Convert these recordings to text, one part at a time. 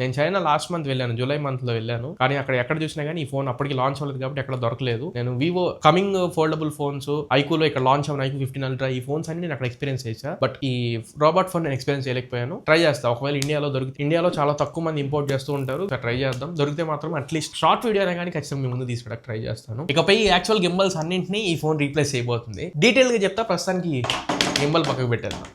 నేను China last month వెళ్ళాను, July month లో వెళ్ళాను. కానీ అక్కడ ఎక్కడ చూసినా కానీ ఈ ఫోన్ అప్పటికి లాంచ్ అవ్వలేదు కాబట్టి ఎక్కడ దొరకలేదు. నేను వివో కమింగ్ ఫోల్డబుల్ ఫోన్స్, ఐక్యూలో ఇక్కడ లాంచ్ అయిన ఐక్యూ 15 అల్ట్రా, ఈ ఫోన్స్ అన్ని నేను అక్కడ ఎక్స్పీరియన్స్ చేశా. బట్ ఈ రోబోట్ ఫోన్ నేను ఎక్స్పీరియన్స్ చేయలేకపోయాను. ట్రై చేస్తా, ఒకవేళ ఇండియాలో దొరికితే. ఇండియాలో చాలా తక్కువ మంది ఇంపోర్ట్ చేస్తూ ఉంటారు, ట్రై చేద్దాం. దొరికితే మాత్రం అట్లీస్ట్ షార్ట్ వీడియో అయినా కానీ ఖచ్చితంగా మీ ముందు తీసుకురా ట్రై చేస్తాను. ఇకపై యాక్చువల్ గింబల్స్ అన్నింటినీ ఈ ఫోన్ రీప్లేస్ చేయబోతుంది. డీటెయిల్ గా చెప్తా, ప్రస్తుతానికి గింబల్ పక్కకు పెట్టేద్దాం.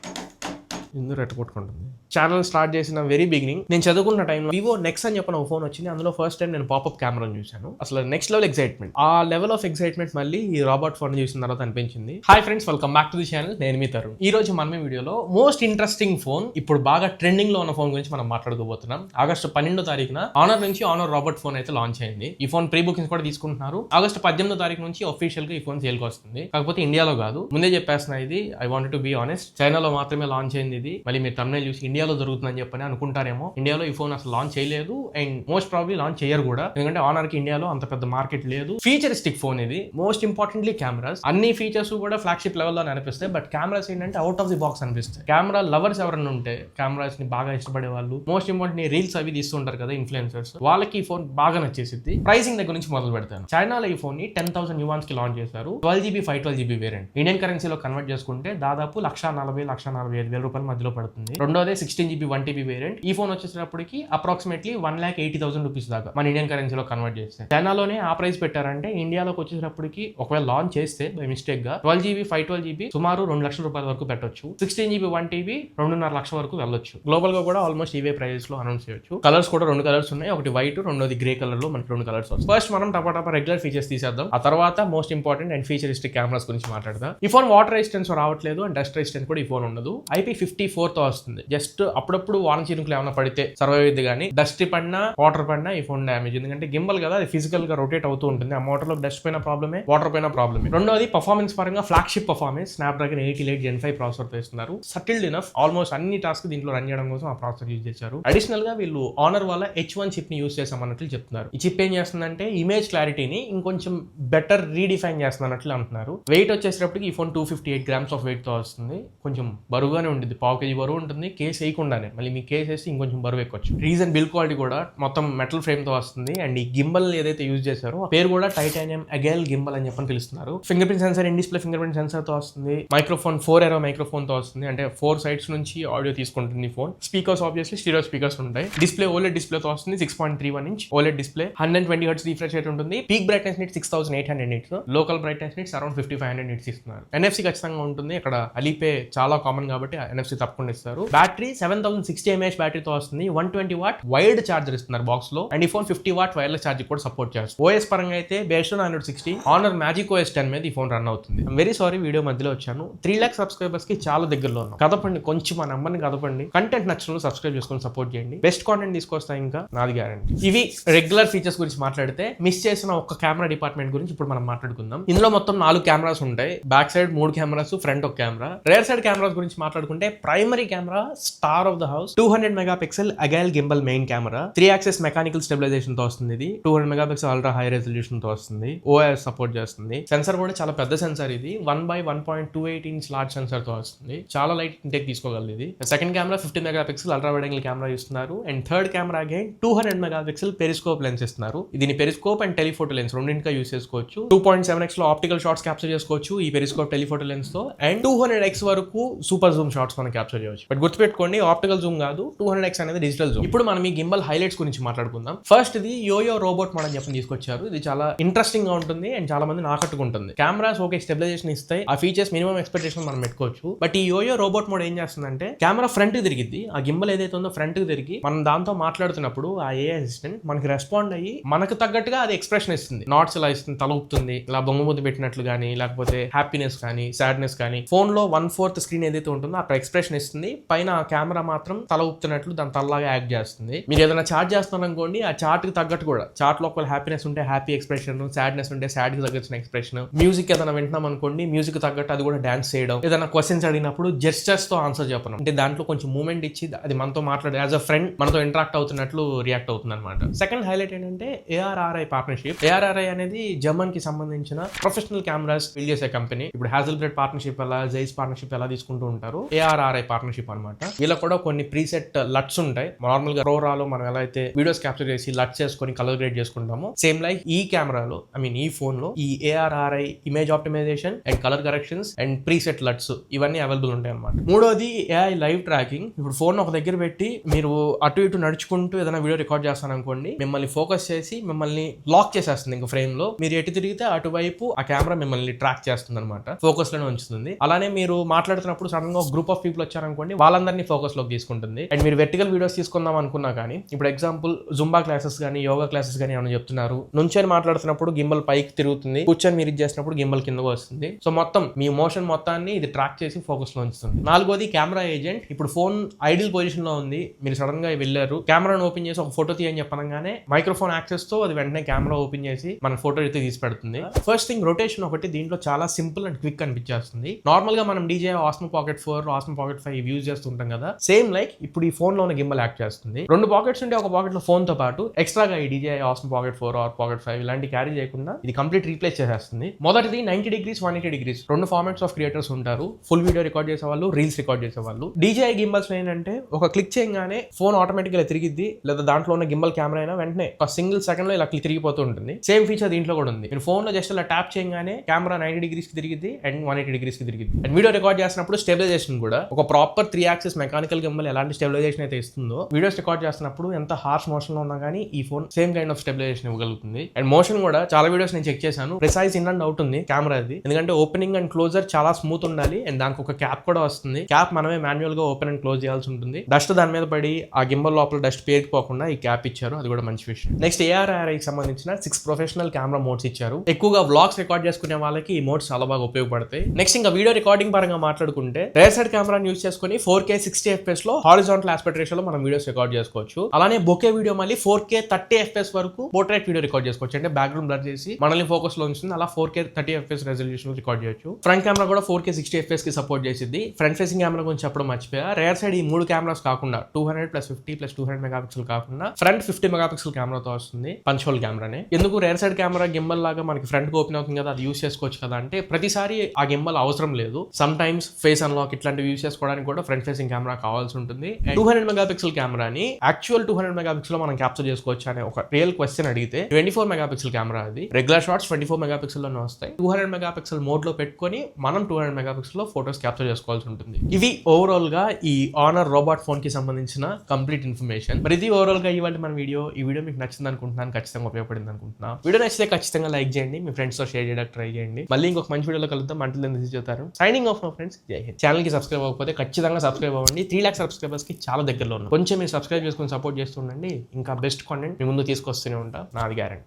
ఎందుకు రెట్టుకొట్టుకుంటుంది. ఛానల్ స్టార్ట్ చేసిన వెరీ బిగినింగ్ నేను చదువుకున్న టైంలో వివో నెక్స్ అని చెప్పిన ఒక ఫోన్ వచ్చింది. అందులో ఫస్ట్ టైం నేను పాపప్ కెమెరాని చూశాను. అసలు నెక్స్ట్ లెవెల్ ఎక్సైట్మెంట్. ఆ లెవెల్ ఆఫ్ ఎక్సైట్మెంట్ మళ్ళీ ఈ రాబోట్ ఫోన్ చూసిన తర్వాత అనిపించింది. Hi friends, welcome back to the channel. నేను మీ తరుణ్. ఈ రోజు మన వీడియోలో మోస్ట్ ఇంట్రెస్టింగ్ ఫోన్, ఇప్పుడు బాగా ట్రెండింగ్ లో ఉన్న ఫోన్ గురించి మనం మాట్లాడుకోబోతున్నాం. ఆగస్టు 12వ తారీఖున ఆనర్ నుంచి ఆనర్ రాబోట్ ఫోన్ అయితే లాంచ్ అయింది. ఈ ఫోన్ ప్రీ బుకింగ్స్ కూడా తీసుకుంటున్నారు. ఆగస్టు 18వ తారీఖు నుంచి అఫీషియల్ గా ఈ ఫోన్ సేల్ కి వస్తుంది. కాకపోతే ఇండియాలో కాదు, ముందే చెప్పేస్తున్నా. ఇది I want to be honest, చైనాలో మాత్రమే లాంచ్ అయింది. ఇది మళ్ళీ మీరు తమిళ చూసి ఇండియాలో దొరుకుతుందని చెప్పని అనుకుంటారేమో. ఇండియాలో ఈ ఫోన్ అసలు లాంచ్ చేయలేదు అండ్ మోస్ట్ ప్రాబ్లీ లాంచ్ చేయరు కూడా, ఎందుకంటే ఆనర్ కి ఇండియాలో అంత పెద్ద మార్కెట్ లేదు. ఫీచరిస్టిక్ ఫోన్ ఇది. మోస్ట్ ఇంపార్టెంట్లీ కెమెరాస్, అన్ని ఫీచర్స్ కూడా ఫ్లాగ్షిప్ లెవెల్లో అనిపిస్తాయి. బట్ కెమెరాస్ ఏంటంటే అవుట్ ఆఫ్ ది బాక్స్ అనిపిస్తాయి. కెమెరా లవర్స్ ఎవరైనా ఉంటే, కెమెరాస్ ని బాగా ఇష్టపడే వాళ్ళు, మోస్ట్ ఇంపార్టెంట్ రీల్స్ అవి తీస్తుంటారు కదా ఇన్ఫ్లుయెన్సర్స్, వాళ్ళకి ఈ ఫోన్ బాగా నచ్చేసింది. ప్రైసింగ్ దగ్గర నుంచి మొదలు పెడతాను. చైనాలో ఈ ఫోన్ ని 10,000 యువాన్స్ కి లాంచ్ చేశారు. 12GB 512GB variant. ఇండియన్ కరెన్సీలో కన్వర్ట్ చేసుకుంటే దాదాపు 1,40,00,45,000 రూపాయల మధ్యలో పడుతుంది. రెండోదే 16GB 1TB వేరియంట్. ఈ ఫోన్ వచ్చేటప్పటికి అప్రాక్సిమేట్లీ 1,80,000 రూపీస్ దాకా మన ఇండియన్ కరెన్సీలో కన్వర్ట్ చేస్తే. చైనాలోనే ఆ ప్రైస్ పెట్టారంటే ఇండియాలోకి వచ్చేటప్పటికి ఒకవేళ లాంచ్ చేస్తే బై మిస్టేక్ గా 12GB 512GB సుమారు 2 లక్షల రూపాయల వరకు పెట్టొచ్చు. 16GB 1TB 2.5 లక్షల వరకు వెళ్ళొచ్చు. గ్లోబల్ గా కూడా ఆల్మోస్ట్ ఇవే ప్రైజెస్ లో అనౌన్స్ చేయొచ్చు. కలర్స్ కూడా 2 కలర్స్ ఉన్నాయి, ఒకటి వైట్, రెండోది గ్రే కలర్ లో మనకి 2 కలర్స్ వస్తాయి. ఫస్ట్ మనం టపా రెగ్యులర్ ఫీచర్స్ తీసేద్దాం. ఆ తర్వాత మోస్ట్ ఇంపార్టెంట్ అండ్ ఫీచరిస్టిక్ కెమెరాస్ గురించి మాట్లాడదాం. ఈ ఫోన్ వాటర్ రెసిస్టెన్స్ రావట్లేదు అండ్ డస్ట్ రెసిస్టెన్స్ కూడా ఈ ఫోన్ ఉండదు. IP54 తో వస్తుంది. జస్ట్ అప్పుడప్పుడు వాన చినుకులు ఏమైనా పడితే సర్వైవ్ అయ్యింది, కానీ డస్ట్ పడినా వాటర్ పడినా ఈ ఫోన్ డ్యామేజ్. ఎందుకంటే గింబల్ కదా, అది ఫిజికల్ గా రొటేట్ అవుతూ ఉంటుంది. ఆ మోటార్ లో డస్ట్ పైన ప్రాబ్లమే, వాటర్ పైన ప్రాబ్లమే. రెండోది పర్ఫార్మెన్స్ పరంగా flagship performance, Snapdragon 888 Gen 5 processor తో ఇస్తున్నారు. సటిల్డ్ ఇనఫ్, ఆల్మోస్ట్ అన్ని టాస్క్ దీంట్లో రన్ చేయడం కోసం ఆ ప్రాసెసర్ యూజ్ చేశారు. అడిషనల్ గా వీళ్ళు ఆనర్ వాళ్ళ H1 చిప్ ని యూజ్ చేసామన్నట్లు చెప్తున్నారు. ఈ చిప్ ఏం చేస్తుందంటే ఇమేజ్ క్లారిటీని ఇంకొంచెం బెటర్ రీడిఫైన్ చేస్తున్నట్లు అంటున్నారు. వెయిట్ వచ్చేటప్పటికి ఈ ఫోన్ 258 grams ఆఫ్ వెయిట్ తో వస్తుంది. కొంచెం బరువుగానే ఉంటుంది, 1/2 kg బరువు ఉంటుంది. కేస్ వేయకుండానే, మళ్ళీ మీ కేస్ వేసి ఇంకొంచెం బరువు ఎక్కొచ్చు. రీజన్ బిల్డ్ క్వాలిటీ కూడా మొత్తం మెటల్ ఫ్రేమ్ తో వస్తుంది. అండ్ ఈ గింబల్ ఏదైతే యూజ్ చేశారో ఆ పేరు కూడా టైటానియం అగైల్ గింబల్ అని చెప్పని పిలుస్తున్నారు. Finger print sensor, in display finger print sensor తో వస్తుంది. మైక్రోఫోన్ 4 arrow మైక్రోఫోన్ తో వస్తుంది, అంటే 4 sides నుంచి ఆడియో తీసుకుంటుంది phone. Speakers obviously stereo speakers ఉంటాయి. డిస్ప్లే OLED డిస్ప్లే తో వస్తుంది. 6.31 inch OLED display. 120 Hz refresh rate ఉంటుంది. Peak brightness nits 6800 nits, local brightness nits around 5500 nits ఇస్తున్నారు. NFC ఖచ్చితంగా ఉంటుంది. ఇక్కడ అలీపే చాలా కామన్ కాబట్టి NFC తప్పకుండా ఇస్తారు. బ్యాటరీ 7060 mAh బ్యాటరీతో వస్తుంది. 120 watt వైడ్ చార్జర్ ఇస్తున్నారు బాక్స్ లో. అండ్ ఈ ఫోన్ 50 watt వైర్లెస్ ఛార్జింగ్ కూడా సపోర్ట్ చేస్తుంది. OS పరంగా అయితే based on Android 16 honour magic OS 10 మీద ఈ ఫోన్ రన్ అవుతుంది. వెరీ సారీ వీడియో మధ్యలో వచ్చాను. 3 lakh సబ్స్క్రైబర్స్ కి చాలా దగ్గరలో ఉన్నాం. కదపండి, కొంచెం మా నెంబర్ని కదపండి. కంటెంట్ నచ్చిన సబ్స్క్రైబ్ చేసుకొని సపోర్ట్ చేయండి. బెస్ట్ కాంటెంట్ తీసుకొస్తా, ఇంకా నాది గ్యారంటీ. ఇవి రెగ్యులర్ ఫీచర్స్ గురించి మాట్లాడితే, మిస్ చేసిన ఒక కెమెరా డిపార్ట్మెంట్ గురించి ఇప్పుడు మనం మాట్లాడుకుందాం. ఇందులో మొత్తం 4 కెమెరాస్ ఉంటాయి. బ్యాక్ సైడ్ 3 కెమెరాస్, ఫ్రంట్ ఒక కెమెరా. రేర్ సైడ్ కెమెరాస్ గురించి మాట్లాడుకుంటే primary camera star of the house 200 megapixel agile gimbal main camera. 3 axis mechanical stabilisation తో వస్తుంది. ఇది 200 మెగాపిక్సెల్ అల్ట్రా హై రెజల్యూషన్ తో వస్తుంది. OIS సపోర్ట్ చేస్తుంది. సెన్సర్ కూడా చాలా పెద్ద సెన్సర్. ఇది 1/1.28 inch లార్జ్ సెన్సర్ తో వస్తుంది. చాలా లైట్ ఇంటేక్ తీసుకోగలదు. ఇది second camera 50 megapixel ultra wide angle camera ఇస్తున్నారు. And third camera again 200 megapixel periscope lens ఇస్తున్నారు. దీని పెరిస్కోప్ అండ్ టెలిఫోటో లెన్స్ రెండింటిగా యూస్ చేసుకోవచ్చు. 2.7x లో ఆప్టికల్ షాట్స్ క్యాప్చర్ చేసుకోవచ్చు ఈ పెరిస్కోప్ టెలిఫోటో లెన్స్ తో. అండ్ 200x వరకు సూపర్ జూమ్ షాట్స్ మనం క్యాప్చర్ చేయవచ్చు. బట్ గుర్తుపెట్టుకోండి, ఆప్టికల్ జూమ్ కాదు, 200x అనేది డిజిటల్ జూమ్. ఇప్పుడు మనం ఈ గింబల్ హైలైట్స్ గురించి మాట్లాడుకుందాం. ఫస్ట్ ఇది యోయో రోబోట్ మోడ్ అని చెప్పి తీసుకొచ్చారు. ఇది చాలా ఇంట్రెస్టింగ్ గా ఉంటుంది అండ్ చాలా మంది ఆకట్టుకుంటుంది. కెమెరాస్ ఓకే స్టెబిలైజేషన్ ఇస్తాయి, ఆ ఫీచర్స్ మినిమం ఎక్స్పెక్టేషన్ మనం పెట్టుకోవచ్చు. బట్ ఈ యోయో రోబోట్ మోడ్ ఏం చేస్తుందంటే కెమెరా ఫ్రంట్ కి తిరిగిద్ది. ఆ గింబల్ ఏదైతే ఉందో ఫ్రంట్ కి తిరిగి మనం దాంతో మాట్లాడుతున్నప్పుడు ఆ AI అసిస్టెంట్ మనకి రెస్పాండ్ అయ్యి మనకు తగ్గట్టుగా అది ఎక్స్ప్రెషన్ ఇస్తుంది. నాట్స్ ఇలా ఇస్తుంది, తల ఊపుతుంది, ఇలా బొమ్మబుద్ధి పెట్టినట్లు కానీ, లేకపోతే హ్యాపీనెస్ కానీ, సాడ్నెస్ కానీ. ఫోన్ లో 1/4 స్క్రీన్ ఏదైతే ఉంటుందో అక్కడ ఎక్స్ప్రెషన్ ఇస్తుంది. పైన ఆ కెమెరా మాత్రం తల ఊపుతున్నట్లు దాని తలలాగా యాక్ట్ చేస్తుంది. మీరు ఏదైనా చార్ట్ చేస్తున్నారు అనుకోండి, ఆ చార్ట్ కి తగ్గట్టు కూడా, చార్ట్ లో ఒకవేళ హ్యాపీనెస్ ఉంటే హ్యాపీ ఎక్స్ప్రెషన్, సాడ్నెస్ ఉంటే సాడ్ కి తగ్గట్టు ఎక్స్ప్రెషన్, మ్యూజిక్ ఏదైనా వింటున్నాం అనుకోండి, మ్యూజిక్ తగ్గట్టు అది కూడా డాన్స్ చేయడం, ఏదైనా క్వశ్చన్స్ అడిగినప్పుడు జెస్చర్స్ తో ఆన్సర్ చెప్పడం, అంటే దాంట్లో కొంచెం మూమెంట్ ఇచ్చి అది మనతో మాట్లాడే యాజ్ అ ఫ్రెండ్ మనతో ఇంటరాక్ట్ అవుతున్నట్లు రియాక్ట్ అవుతుంది అనమాట. సెకండ్ హైలైట్ ఏంటంటే ARRI పార్ట్నర్షిప్. ARRI అనేది జర్మన్ కి సంబంధించిన ప్రొఫెషనల్ కెమెరాస్ బిల్డ్ చేసే కంపెనీ. ఇప్పుడు హాజల్బ్రెడ్ పార్ట్నర్షిప్ ఎలా, జైస్ పార్ట్నర్షిప్ ఎలా తీసుకుంటూ ఉంటారు, ARRI పార్ట్నర్షిప్ అనమాట. వీళ్ళ ఇందులో కూడా కొన్ని ప్రీసెట్ లట్స్ ఉంటాయి. నార్మల్ గా రోరాలో మనం ఎలా అయితే వీడియోస్ క్యాప్చర్ చేసి లట్స్ చేసుకొని కలర్ గ్రేడ్ చేసుకుంటామో సేమ్ లైక్ ఈ కెమెరాలో ఈ ఫోన్ లో ఈ ARRI image optimisation and colour corrections and preset LUTs ఇవన్నీ అవైలబుల్ ఉంటాయి అన్నమాట. మూడోది AI లైవ్ ట్రాకింగ్. ఇప్పుడు ఫోన్ ఒక దగ్గర పెట్టి మీరు అటు ఇటు నడుచుకుంటూ ఏదైనా వీడియో రికార్డ్ చేస్తాను అనుకోండి, మిమ్మల్ని ఫోకస్ చేసి మిమ్మల్ని లాక్ చేసేస్తుంది. ఇంకా ఫ్రేమ్ లో మీరు ఎటు తిరిగితే అటువైపు ఆ కెమెరా మిమ్మల్ని ట్రాక్ చేస్తుంది అనమాట, ఫోకస్ లోనే ఉంచుతుంది. అలానే మీరు మాట్లాడుతున్నప్పుడు సడన్ గా ఒక గ్రూప్ ఆఫ్ పీపుల్ వచ్చారనుకోండి, వాళ్ళందరినీ ఫోకస్ లోకి తీసుకుంటుంది. అండ్ మీరు వెర్టికల్ వీడియోస్ తీసుకుందాం అనుకున్నా కానీ, ఇప్పుడు ఎగ్జాంపుల్ జుంబా క్లాసెస్ కానీ యోగా క్లాసెస్ కానీ ఏమైనా చెప్తున్నారు, నుంచొని మాట్లాడుతున్నప్పుడు గింబల్ పైకి తిరుగుతుంది, కూర్చొని మీరు చేసినప్పుడు గింబల్ కిందకు వస్తుంది. సో మొత్తం మీ మోషన్ మొత్తాన్ని ఇది ట్రాక్ చేసి ఫోకస్ లో ఉంచుతుంది. నాలుగోది కెమెరా ఏజెంట్. ఇప్పుడు ఫోన్ ఐడిల్ పొజిషన్ లో ఉంది, మీరు సడన్ గా వెళ్ళారు, కెమెరాను ఓపెన్ చేసి ఒక ఫోటో తీయని చెప్పనగానే మైక్రోఫోన్ యాక్సెస్ తో అది వెంటనే కెమెరా ఓపెన్ చేసి మన ఫోటో అయితే తీసి పెడుతుంది. ఫస్ట్ థింగ్ రొటేషన్ ఒకటి దీంట్లో చాలా సింపుల్ అండ్ క్విక్ అనిపించేస్తుంది. నార్మల్ గా మనం DJI Osmo Pocket 4, Osmo Pocket 5 use చేస్తుంటాం కదా, సేమ్ లైక్ ఇప్పుడు ఈ ఫోన్ లో ఉన్న గింబల్ యాక్ట్ చేస్తుంది. 2 పాకెట్స్ ఉంటే ఒక పాకెట్ లో ఫోన్ తో పాటు ఎక్స్ట్రాగా ఈ DJI Osmo Pocket 4 or Pocket 5 ఇలాంటి క్యారీ చేయకుండా ఇది కంప్లీట్ రీప్లేస్ చేసేస్తుంది. మొదటిది 90 degrees 180 degrees 2 formats of creators ఉంటారు. ఫుల్ వీడియో రికార్డ్ చేసేవాళ్ళు, రీల్స్ రికార్డ్ చేసేవాళ్ళు. DJI గింబల్స్ ఏంటంటే ఒక క్లిక్ చేయగానే ఫోన్ ఆటోమేటిక్ గా తిరిగిద్ది, లేదా దాంట్లో ఉన్న గింబల్ కెమెరా అయినా వెంటనే ఒక సింగిల్ సెకండ్ లో ఇలా తిరిగిపోతూ ఉంటుంది. సేమ్ ఫీచర్ దీంట్లో కూడా ఉంది. మీరు ఫోన్ లో జస్ట్ ఇలా ట్యాప్ చేయగానే కెమెరా 90 degrees కి తిరిగిద్ది అండ్ 180 degrees కి తిరిగిద్ది. అండ్ వీడియో రికార్డ్ చేసినప్పుడు స్టెబిలైజేషన్ కూడా ఒక ప్రాపర్ 3 యాక్సిస్ మెకానికల్ గింబల్ ఎలాంటి స్టెబిలైజేషన్ అయితే ఇస్తుందో, వీడియోస్ రికార్డ్ చేస్తున్నప్పుడు ఎంత హార్ష్ మోషన్ లో ఉన్నా కానీ ఈ phone same kind of stabilisation ఇవ్వగలుగుతుంది. అండ్ మోషన్ కూడా చాలా వీడియోస్ నేను చెక్ చేశాను, ప్రిసైజ్ ఇన్ అండ్ అవుట్ ఉంది కెమెరా అది. ఎందుకంటే ఓపెనింగ్ అండ్ క్లోజర్ చాలా స్మూత్ ఉండాలి. అండ్ దానికి ఒక క్యాప్ కూడా వస్తుంది. క్యాప్ మనమే మాన్యువల్ గా ఓపెన్ అండ్ క్లోజ్ చేయాల్సి ఉంటుంది. డస్ట్ దాని మీద పడి ఆ గింబల్ లోపల డస్ట్ పేరుకుపోకుండా ఈ క్యాప్ ఇచ్చారు, అది కూడా మంచి విషయం. నెక్స్ట్ ARRI కి సంబంధించిన 6 ప్రొఫెషనల్ కెమెరా మోడ్స్ ఇచ్చారు. ఎక్కువగా వ్లాగ్స్ రికార్డ్ చేసుకునే వాళ్ళకి ఈ మోడ్స్ చాలా బాగా ఉపయోగపడతాయి. నెక్స్ట్ ఇంకా వీడియో రికార్డింగ్ పరంగా మాట్లాడుకుంటే రేర్ సైడ్ కెమెరాని యూజ్ చేసుకుని 4K 60 FPS లో హారిజాంటల్ ఆస్పెక్ట్ రేషియోలో మనం వీడియోస్ రికార్డ్ చేసుకోవచ్చు. అలానే బొకే వీడియో మళ్ళీ 4K 30 FPS వరకు పోర్ట్రేట్ వీడియో రికార్డ్ చేసుకోవచ్చు. అంటే బ్యాక్గ్రౌండ్ బ్లర్ చేసి మనల్ని ఫోకస్ లో ఉంచుతుంది. అలా 4K 30 FPS రెజల్యూషన్ రికార్డ్ చేయొచ్చు. ఫ్రంట్ కెమెరా కూడా 4K 60 FPS కి సపోర్ట్ చేసింది. ఫ్రంట్ ఫేసింగ్ కెమెరా గురించి చెప్పడం మర్చిపోయా. రేర్ సైడ్ ఈ 3 కెమెరాస్ కాకుండా 200+50+200 మెగాపిక్సెల్ కాకుండా ఫ్రంట్ 50 మెగాపిక్సెల్ కెమెరాతో వస్తుంది. పంచ్ హోల్ కెమెరానే. ఎందుకు రేర్ సైడ్ కెమెరా గింబల్ లాగా మనకి ఫ్రంట్ కి ఓపెన్ అవుతుంది కదా, అది యూస్ చేసుకోవచ్చు కదా అంటే ప్రతిసారి ఆ గింబల్ అవసరం లేదు. సమ్ టైమ్స్ ఫేస్ అన్లాక్ ఇట్లాంటివి యూస్ చేసుకోవడానికి కూడా ఫ్రంట్ ఫేసింగ్ కెమెరా కావాల్సి ఉంటుంది. 200 మెగాపిక్సెల్ కెమెరాని యాక్చువల్ 200 మెగాపిక్సెల్ లో మనం క్యాప్చర్ చేసుకోవచ్చు అనే ఒక రియల్ క్వశ్చన్ అడిగితే 24 మెగాపిక్సెల్ కెమెరా అది. రెగ్యులర్ షాట్స్ 24 మెగాపిక్సెల్ లోనే వస్తాయి. 200 మెగాపిక్సెల్ మోడ్ లో పెట్టుకొని మనం 200 మెగాపిక్సెల్ లో ఫోటోస్ క్యాప్చర్ చేసుకోవాల్సి ఉంటుంది. ఇవి ఓవరాల్ గా ఈ ఆనర్ రోబోట్ ఫోన్ కి సంబంధించిన కంప్లీట్ ఇన్ఫర్మేషన్. మరి ఇది ఓవరాల్ గా ఇవాళ మన వీడియో. ఈ వీడియో మీకు నచ్చింది అనుకుంటున్నాను, ఖచ్చితంగా ఉపయోగపడింది అనుకుంటున్నాను. వీడియో నచ్చితే ఖచ్చితంగా లైక్ చేయండి, మీ ఫ్రెండ్స్ తో షేర్ చేయడానికి ట్రై చేయండి. మళ్ళీ ఇంకొక మంచి వీడియోలో కలుద్దాం. Until then this is your signing off. Friends, జై హింద్. ఛానల్ కి సబ్స్క్రైబ్ అవ్వకపోతే ఖచ్చితంగా సబ్స్క్రైబ్ అవ్వండి. 3 lakhs సబ్స్క్రైబర్స్ కి చాలా దగ్గరలో ఉన్నాం. కొంచెం మీరు సబ్స్క్రైబ్ చేసుకుని సపోర్ట్ చేస్తుండండి. ఇంకా బెస్ట్ కాంటెంట్ మీ ముందు తీసుకొస్తూనే ఉంటా, నాది గ్యారెంటీ.